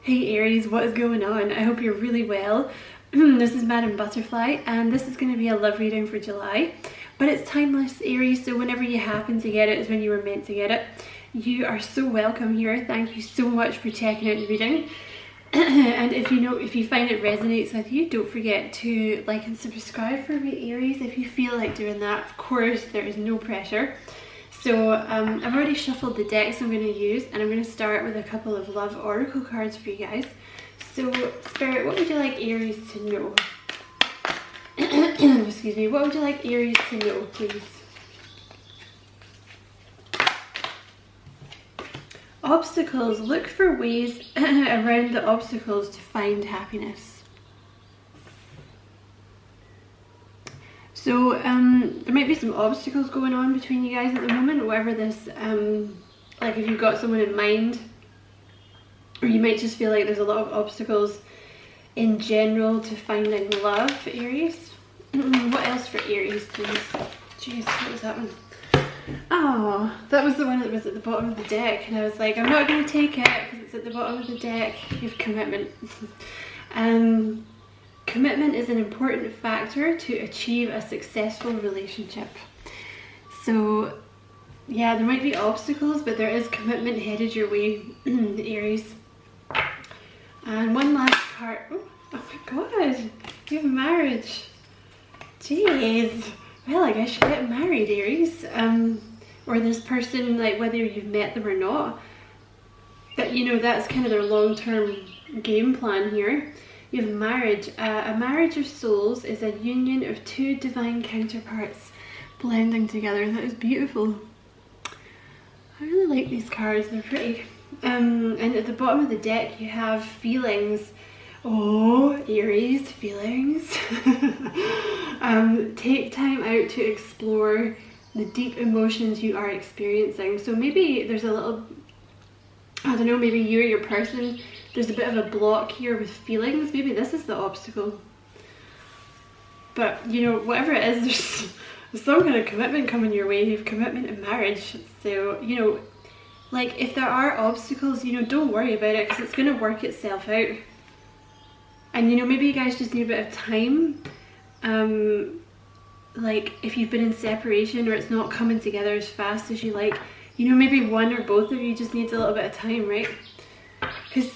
Hey Aries, what is going on? I hope you're really well. This is Madam Butterfly and this is going to be a love reading for July. But it's timeless, Aries, so whenever you happen to get it is when you were meant to get it. You are so welcome here. Thank you so much for checking out the reading. And if you find it resonates with you, don't forget to like and subscribe for me, Aries, if you feel like doing that. Of course, there is no pressure. So I've already shuffled the decks I'm going to use, and I'm going to start with a couple of love oracle cards for you guys. So Spirit, what would you like Aries to know? Excuse me, what would you like Aries to know, please? Obstacles. Look for ways around the obstacles to find happiness. So there might be some obstacles going on between you guys at the moment, whatever this, like if you've got someone in mind, or you might just feel like there's a lot of obstacles in general to finding love, Aries. What else for Aries, please? Jeez, what was that one? Oh, that was the one that was at the bottom of the deck, and I was like, I'm not going to take it because it's at the bottom of the deck. You have commitment. Commitment is an important factor to achieve a successful relationship. So yeah, there might be obstacles, but there is commitment headed your way, Aries. And one last card. Oh my god, you have marriage. Jeez. Well, I guess you get married, Aries. Or this person, like whether you've met them or not, that that's kind of their long-term game plan here. You have marriage. A marriage of souls is a union of two divine counterparts blending together. That is beautiful. I really like these cards, they're pretty. And at the bottom of the deck you have feelings. Oh, Aries, feelings. Take time out to explore the deep emotions you are experiencing. So maybe there's a little, I don't know, maybe you or your person, there's a bit of a block here with feelings. Maybe this is the obstacle. But, whatever it is, there's some kind of commitment coming your way. You have commitment in marriage. So, like if there are obstacles, don't worry about it because it's going to work itself out. And, maybe you guys just need a bit of time. Like if you've been in separation or it's not coming together as fast as you like, maybe one or both of you just needs a little bit of time, right? Because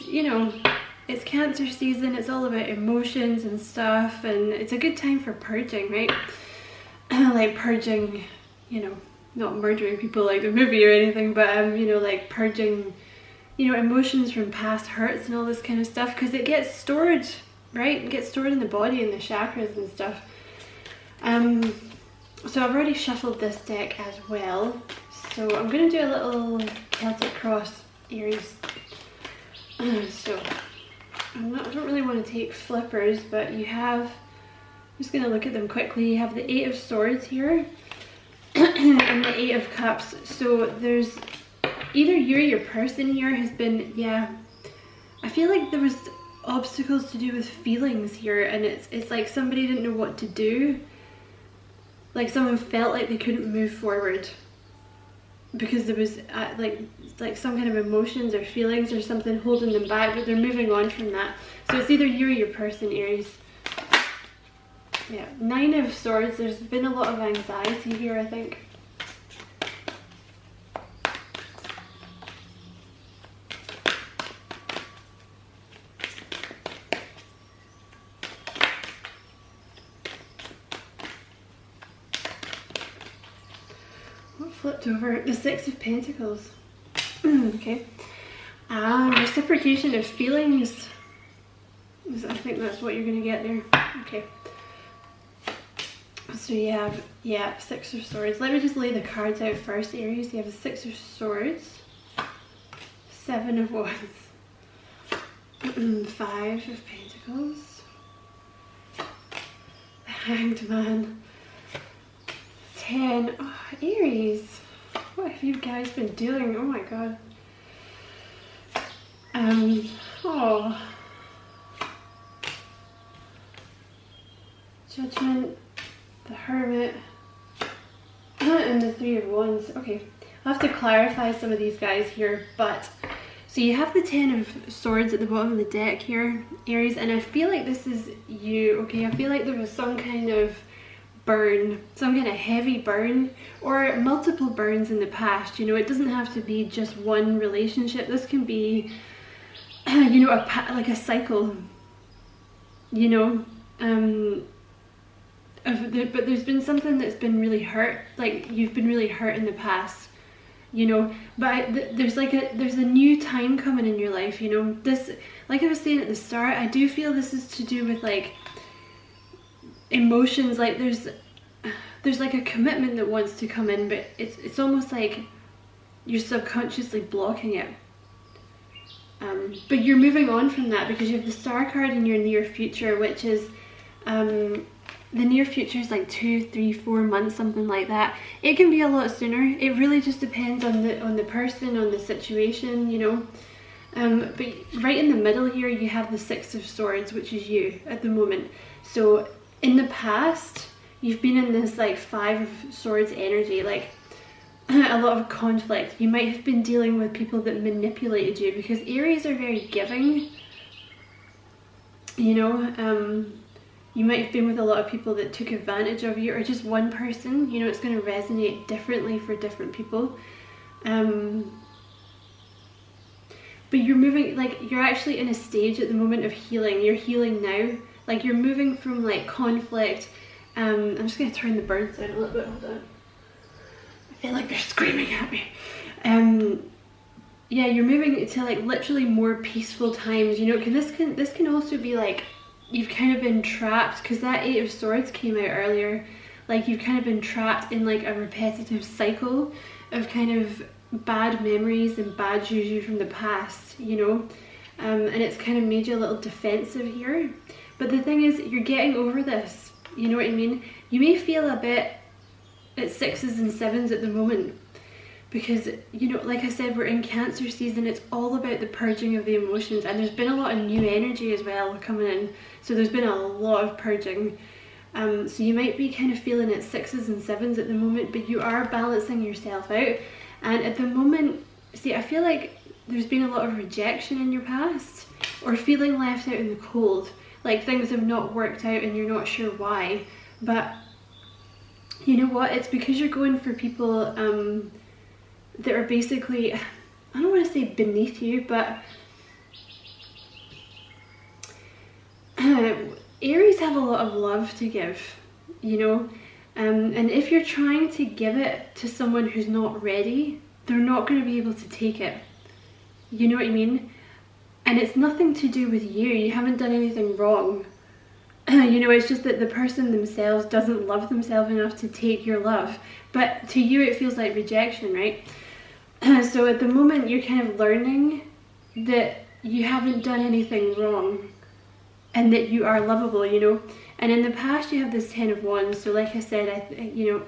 it's Cancer season, it's all about emotions and stuff, and it's a good time for purging, right? Like purging, not murdering people like the movie or anything, but like purging emotions from past hurts and all this kind of stuff, because it gets stored, right? It gets stored in the body and the chakras and stuff. So I've already shuffled this deck as well, so I'm going to do a little Celtic cross, Aries. So I don't really want to take flippers, but you have, I'm just going to look at them quickly. You have the 8 of Swords here and the 8 of Cups. So there's either you or your person here has been, I feel like there was obstacles to do with feelings here, and it's like somebody didn't know what to do. Like someone felt like they couldn't move forward because there was like some kind of emotions or feelings or something holding them back, but they're moving on from that. So it's either you or your person, Aries. Yeah, 9 of Swords. There's been a lot of anxiety here, I think. Flipped over the 6 of Pentacles. Okay. Reciprocation of feelings. I think that's what you're going to get there. Okay. So you have, 6 of Swords. Let me just lay the cards out first, Aries. You have the 6 of Swords, 7 of Wands, 5 of Pentacles, the Hanged Man, 10. Oh, Aries, what have you guys been doing? Oh my god. Judgment, the Hermit, and the 3 of Wands. Okay, I'll have to clarify some of these guys here, but so So you have the Ten of Swords at the bottom of the deck here, Aries, and I feel like this is you, okay? I feel like there was some kind of burn, some kind of heavy burn, or multiple burns in the past. You know, it doesn't have to be just one relationship. This can be, you know, like a cycle, you know, but there's been something that's been really hurt, like you've been really hurt in the past. You know, but there's a new time coming in your life, you know. This, like I was saying at the start, I do feel this is to do with like emotions, like there's like a commitment that wants to come in, but it's almost like you're subconsciously blocking it. But you're moving on from that because you have the Star card in your near future, which is the near future is like 2, 3, 4 months, something like that. It can be a lot sooner. It really just depends on the person, on the situation, you know. But right in the middle here, you have the Six of Swords, which is you at the moment. So in the past, you've been in this like Five of Swords energy, like a lot of conflict. You might have been dealing with people that manipulated you, because Aries are very giving, you know. You might have been with a lot of people that took advantage of you, or just one person, you know. It's going to resonate differently for different people. But you're moving, like you're actually in a stage at the moment of healing. You're healing now. Like you're moving from like conflict. I'm just going to turn the birds down a little bit, hold on. I feel like they're screaming at me. Yeah, you're moving to like literally more peaceful times, you know. This can also be like you've kind of been trapped, because that Eight of Swords came out earlier. Like you've kind of been trapped in like a repetitive cycle of kind of bad memories and bad juju from the past, you know. And it's kind of made you a little defensive here. But the thing is, you're getting over this, you know what I mean? You may feel a bit at 6s and 7s at the moment, because, you know, like I said, we're in Cancer season. It's all about the purging of the emotions, and there's been a lot of new energy as well coming in, so there's been a lot of purging. So you might be kind of feeling at 6s and 7s at the moment, but you are balancing yourself out. And at the moment, see, I feel like there's been a lot of rejection in your past, or feeling left out in the cold, like things have not worked out and you're not sure why. But you know what, it's because you're going for people that are basically, I don't want to say beneath you, but Aries have a lot of love to give, you know. And if you're trying to give it to someone who's not ready, they're not going to be able to take it. You know what I mean? And it's nothing to do with you. You haven't done anything wrong. You know, it's just that the person themselves doesn't love themselves enough to take your love. But to you, it feels like rejection, right? So at the moment, you're kind of learning that you haven't done anything wrong and that you are lovable, you know. And in the past, you have this 10 of Wands. So like I said, you know,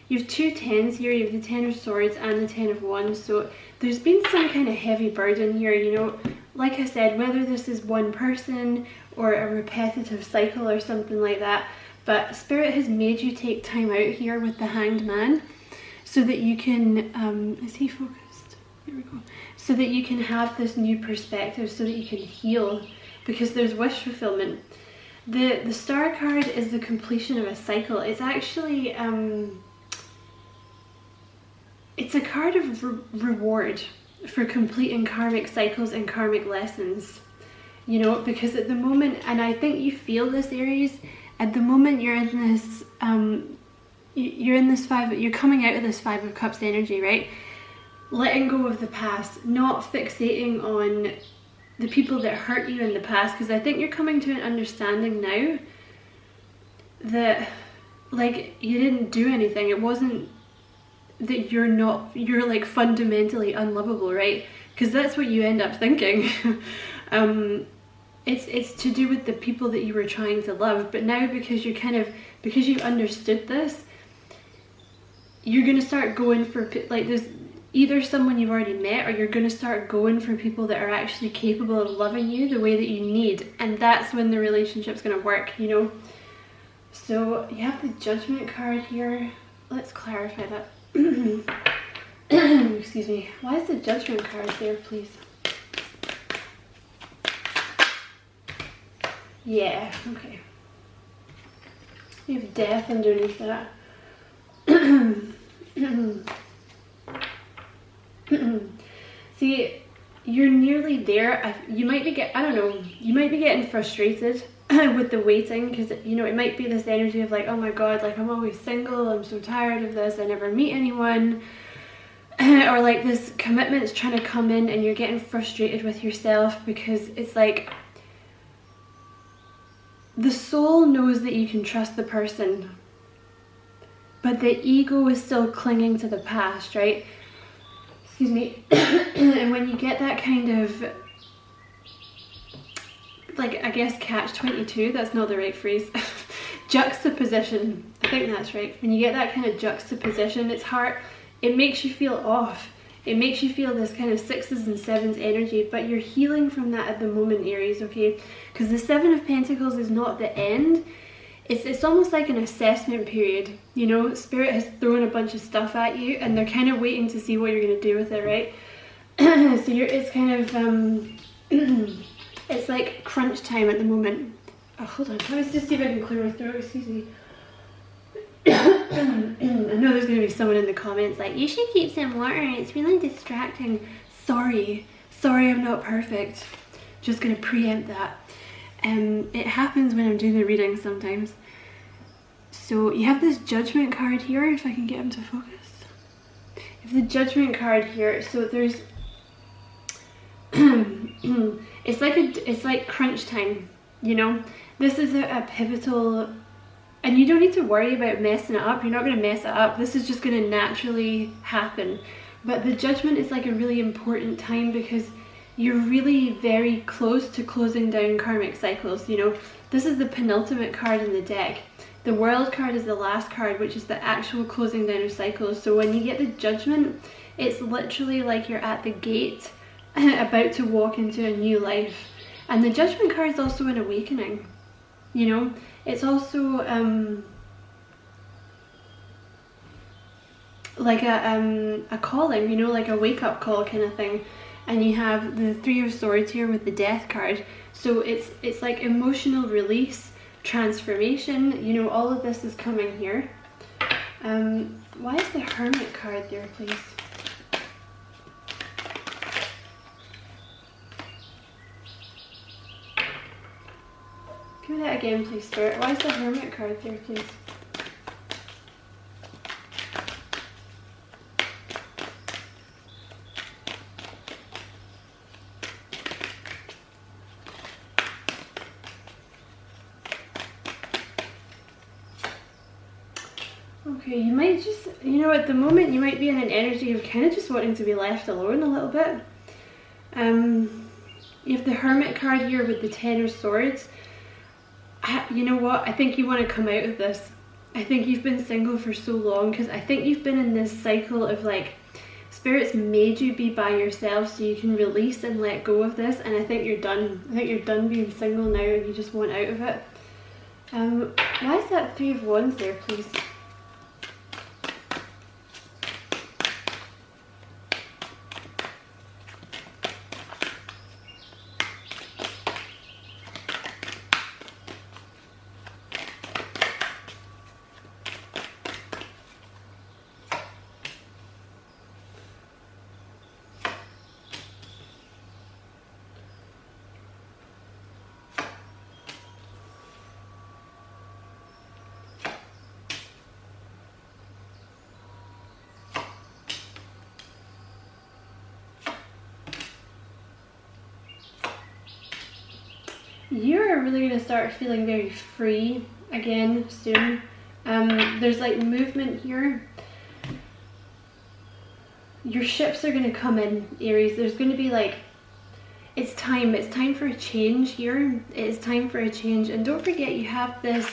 you have two 10s here. You have the 10 of Swords and the 10 of Wands. So there's been some kind of heavy burden here, you know. Like I said, whether this is one person or a repetitive cycle or something like that, but Spirit has made you take time out here with the Hanged Man, so that you can, is he focused? There we go. So that you can have this new perspective, so that you can heal, because there's wish fulfillment. The Star card is the completion of a cycle. It's actually, it's a card of reward for completing karmic cycles and karmic lessons, you know, because at the moment, and I think you feel this, Aries, at the moment you're in this, you're coming out of this Five of Cups energy, right? Letting go of the past, not fixating on the people that hurt you in the past, because I think you're coming to an understanding now that, like, you didn't do anything. It wasn't that you're like fundamentally unlovable, right? Because that's what you end up thinking. It's to do with the people that you were trying to love. But now, because you've understood this, you're gonna start going for, like, there's either someone you've already met, or you're gonna start going for people that are actually capable of loving you the way that you need, and that's when the relationship's gonna work, you know. So you have the Judgment card here. Let's clarify that. Excuse me. Why is the Judgment card there, please? Yeah, okay. You have death underneath that. See, you're nearly there. You might be I don't know, you might be getting frustrated with the waiting, because, you know, it might be this energy of like, oh my god, like I'm always single, I'm so tired of this, I never meet anyone. Or like this commitment's trying to come in and you're getting frustrated with yourself, because it's like the soul knows that you can trust the person, but the ego is still clinging to the past, right? Excuse me. And when you get that kind of, like, I guess catch-22, that's not the right phrase, juxtaposition, I think that's right. When you get that kind of juxtaposition, it's hard, it makes you feel off. It makes you feel this kind of 6s and 7s energy, but you're healing from that at the moment, Aries, okay? Because the 7 of Pentacles is not the end. It's almost like an assessment period, you know? Spirit has thrown a bunch of stuff at you and they're kind of waiting to see what you're going to do with it, right? So it's kind of, it's like crunch time at the moment. Oh, hold on, let me just see if I can clear my throat, excuse me. I know there's going to be someone in the comments like, you should keep some water, it's really distracting. Sorry, I'm not perfect. Just going to preempt that. It happens when I'm doing the reading sometimes. So you have this Judgment card here, if I can get him to focus. You have the Judgment card here, so there's it's like crunch time, you know? This is a pivotal, and you don't need to worry about messing it up. You're not going to mess it up. This is just going to naturally happen. But the Judgment is like a really important time because you're really very close to closing down karmic cycles, you know. This is the penultimate card in the deck. The World card is the last card, which is the actual closing down of cycles. So when you get the Judgment, it's literally like you're at the gate about to walk into a new life. And the Judgment card is also an awakening, you know. It's also like a calling, you know, like a wake-up call kind of thing. And you have the 3 of Swords here with the Death card. So it's like emotional release, transformation, you know, all of this is coming here. Why is the Hermit card there, please? Give me that again, please, Spirit. Why is the Hermit card there, please? Okay, you might just, you know, at the moment you might be in an energy of kind of just wanting to be left alone a little bit. You have the Hermit card here with the 10 of Swords. You know what, I think you want to come out of this. I think you've been single for so long because I think you've been in this cycle of like, Spirit's made you be by yourself so you can release and let go of this, and I think you're done. I think you're done being single now and you just want out of it. Why is that 3 of Wands there, please? You're really going to start feeling very free again soon. There's like movement here. Your ships are going to come in, Aries. There's going to be like, it's time for a change here. It is time for a change. And don't forget you have this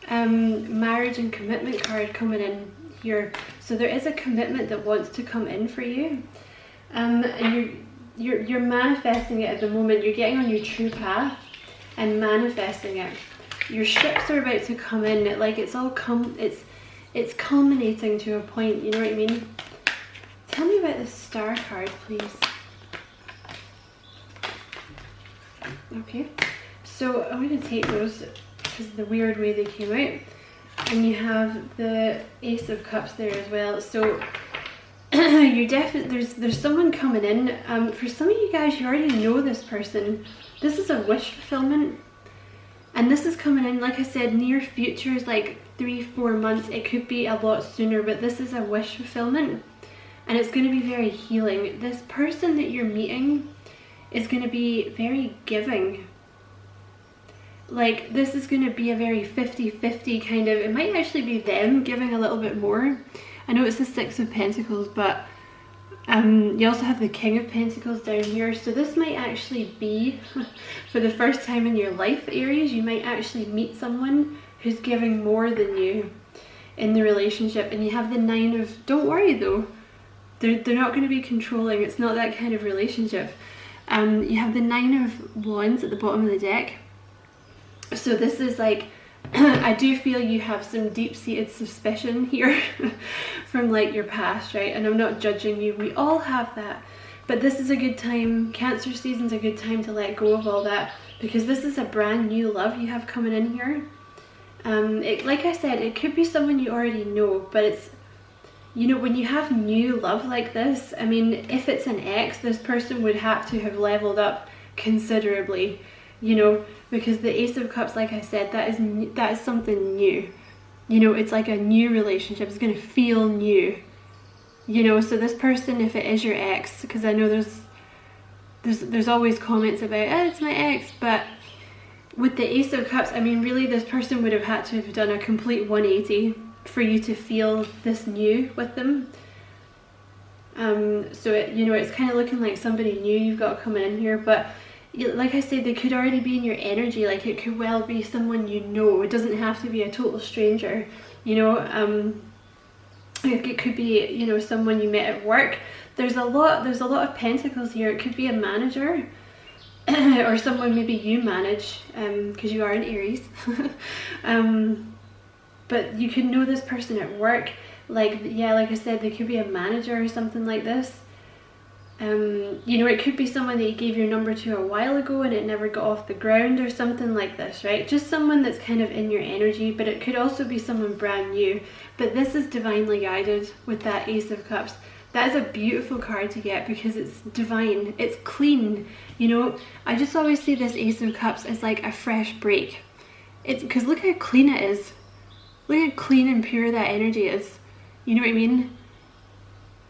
marriage and commitment card coming in here. So there is a commitment that wants to come in for you. And you're manifesting it at the moment. You're getting on your true path and manifesting it. Your ships are about to come in. Like it's all it's culminating to a point, you know what I mean? Tell me about the Star card, please. Okay, So I'm going to take those because of the weird way they came out. And you have the Ace of Cups there as well. So you definitely, there's someone coming in. For some of you guys, you already know this person. This is a wish fulfillment. And this is coming in, like I said, near future is like 3-4 months. It could be a lot sooner, but this is a wish fulfillment. And it's going to be very healing. This person that you're meeting is going to be very giving. Like, this is going to be a very 50-50 kind of, it might actually be them giving a little bit more. I know it's the Six of Pentacles, but you also have the King of Pentacles down here. So this might actually be, for the first time in your life, Aries, you might actually meet someone who's giving more than you in the relationship. And you have the Nine of, don't worry though, they're not going to be controlling. It's not that kind of relationship. You have the Nine of Wands at the bottom of the deck. So this is like, I do feel you have some deep-seated suspicion here from like your past, right? And I'm not judging you, we all have that. But this is a good time, Cancer season's a good time to let go of all that, because this is a brand new love you have coming in here. Like I said, it could be someone you already know, but it's, you know, when you have new love like this, I mean, if it's an ex, this person would have to have leveled up considerably, you know, because the Ace of Cups, like I said, that is something new. You know, it's like a new relationship. It's going to feel new. You know, so this person, if it is your ex, because I know there's always comments about, oh, it's my ex, but with the Ace of Cups, I mean, really this person would have had to have done a complete 180 for you to feel this new with them. So it, you know, it's kind of looking like somebody new you've got coming in here, but like I said, they could already be in your energy. Like, it could well be someone you know. It doesn't have to be a total stranger, you know. It could be, you know, someone you met at work. There's a lot of pentacles here. It could be a manager or someone maybe you manage, because you are an Aries. But you could know this person at work. Like, yeah, like I said, they could be a manager or something like this. You know, it could be someone that you gave your number to a while ago and it never got off the ground or something like this, right? Just someone that's kind of in your energy, but it could also be someone brand new. But this is divinely guided with that Ace of Cups. That is a beautiful card to get because it's divine, it's clean. You know, I just always see this Ace of Cups as like a fresh break. It's because look how clean it is. Look how clean and pure that energy is. You know what I mean?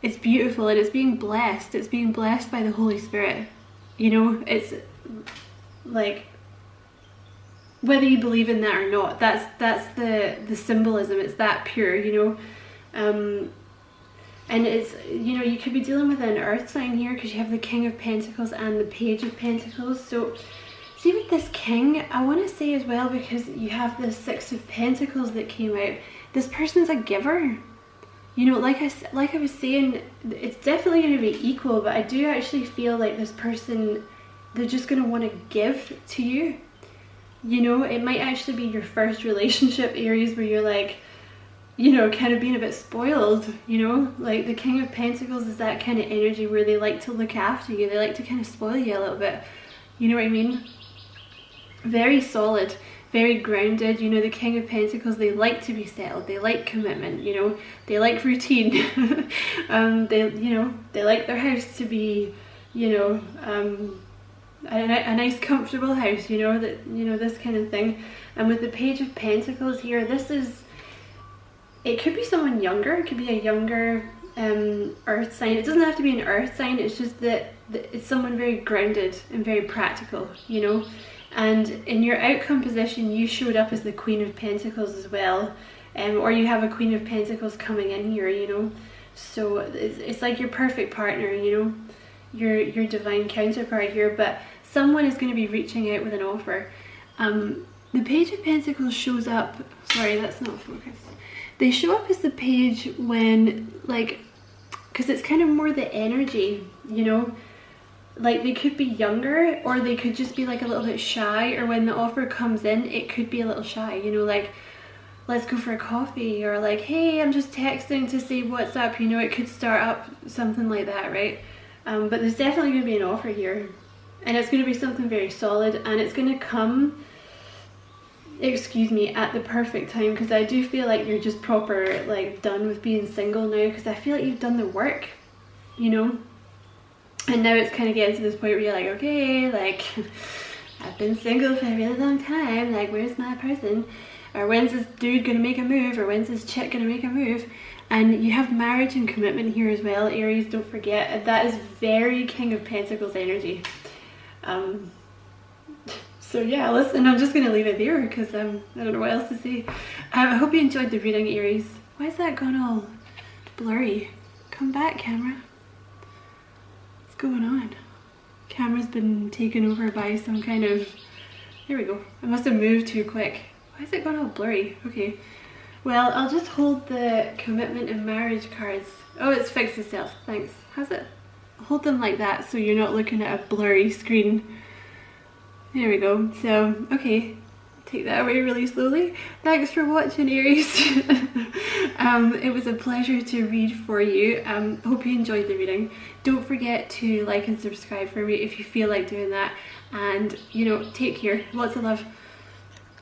It's beautiful and it's being blessed. It's being blessed by the Holy Spirit. You know, it's like, whether you believe in that or not, that's the symbolism. It's that pure, you know. And it's, you know, you could be dealing with an earth sign here because you have the King of Pentacles and the Page of Pentacles. So see with this King, I want to say as well, because you have the Six of Pentacles that came out, this person's a giver. You know, like I was saying, it's definitely going to be equal, but I do actually feel like this person, they're just going to want to give to you. You know, it might actually be your first relationship, Aries, where you're like, you know, kind of being a bit spoiled, you know? Like the King of Pentacles is that kind of energy where they like to look after you. They like to kind of spoil you a little bit. You know what I mean? Very solid. Very grounded. You know, the King of Pentacles, they like to be settled, they like commitment, you know, they like routine. They, you know, they like their house to be, you know, a nice comfortable house, you know, that, you know, this kind of thing. And with the Page of Pentacles here, this is, it could be someone younger, it could be a younger earth sign. It doesn't have to be an earth sign, it's just that it's someone very grounded and very practical, you know. And in your outcome position, you showed up as the Queen of Pentacles as well, or you have a Queen of Pentacles coming in here, you know. So it's like your perfect partner, you know, your divine counterpart here. But someone is going to be reaching out with an offer. The Page of Pentacles shows up, sorry, that's not focused. They show up as the page when, like, because it's kind of more the energy, you know. Like, they could be younger, or they could just be like a little bit shy, or when the offer comes in, it could be a little shy, you know, like, let's go for a coffee, or like, hey, I'm just texting to say what's up, you know. It could start up something like that, right? But there's definitely going to be an offer here. and it's going to be something very solid, and it's going to come, excuse me, at the perfect time, because I do feel like you're just proper like done with being single now, because I feel like you've done the work, you know, and now it's kind of getting to this point where you're like, okay, like I've been single for a really long time, like where's my person, or when's this dude gonna make a move, or when's this chick gonna make a move. And you have marriage and commitment here as well, Aries, don't forget. That is very King of Pentacles energy. So yeah, listen, I'm just gonna leave it there because I don't know what else to say. I hope you enjoyed the reading, Aries. Why is that gone all blurry? Come back, camera. What's going on? Camera's been taken over by some kind of, there we go. I must have moved too quick. Why is it gone all blurry? Okay. Well, I'll just hold the commitment and marriage cards. Oh, it's fixed itself. Thanks. Has it? Hold them like that so you're not looking at a blurry screen. There we go. So, okay. Take that away really slowly. Thanks for watching, Aries. It was a pleasure to read for you. Hope you enjoyed the reading. Don't forget to like and subscribe for me if you feel like doing that. And, you know, take care. Lots of love.